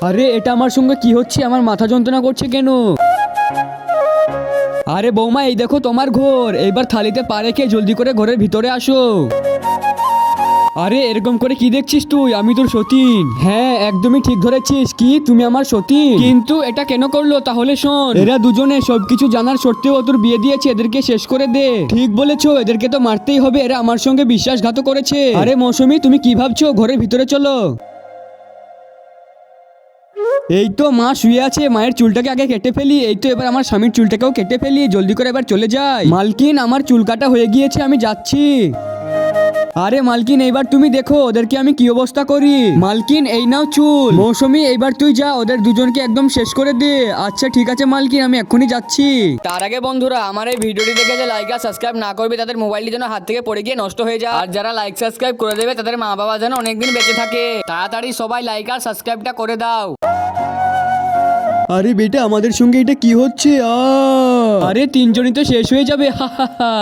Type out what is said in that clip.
আরে এটা আমার সঙ্গে কি হচ্ছে? আমার মাথা যন্ত্রণা করছে কেন? আরে বৌমা, এই দেখো তোমার ঘর। এইবার থালিতে পা রেখে জলদি করে ঘরের ভিতরে আসো। আরে এরকম করে কি দেখছিস তুই? আমি তোর সতীন। হ্যাঁ, একদমই ঠিক ধরেছিস। কি তুমি আমার সতীন? কিন্তু এটা কেন করলো তাহলে? শোন, এরা দুজনে সবকিছু জানার সত্ত্বেও তোর বিয়ে দিয়েছে। এদেরকে শেষ করে দে। ঠিক বলেছো, এদেরকে তো মারতেই হবে। এরা আমার সঙ্গে বিশ্বাসঘাত করেছে। আরে মৌসুমী, তুমি কি ভাবছো? ঘরের ভিতরে চলো। এই তো মা শুয়ে আছে, মায়ের চুলটাকে আগে কেটে ফেলি। এই তো এবার আমার স্বামীর চুলটাকেও কেটে ফেলি। জলদি করে এবার চলে যাই। মালকিন, আমার চুল কাটা হয়ে গিয়েছে, আমি যাচ্ছি। আরে মালকিন, এইবার তুমি দেখো ওদেরকে আমি কি অবস্থা করি। মালকিন, এই নাও চুল। মৌসুমী, এইবার তুই যা, ওদের দুজনকে একদম শেষ করে দে। আচ্ছা ঠিক আছে মালকিন, আমি এক্ষুনি যাচ্ছি। তার আগে বন্ধুরা, আমার এই ভিডিওটি দেখে যে লাইক আর সাবস্ক্রাইব না করবে তাদের মোবাইলটি যেন হাত থেকে পড়ে গিয়ে নষ্ট হয়ে যায়। আর যারা লাইক সাবস্ক্রাইব করে দেবে তাদের মা বাবা যেন অনেকদিন বেঁচে থাকে। তাড়াতাড়ি সবাই লাইক আর সাবস্ক্রাইবটা করে দাও। আরে বেটা, আমাদের সঙ্গে এটা কি হচ্ছে? আরে তিনজনই তো শেষ হয়ে যাবে। হা হা হা।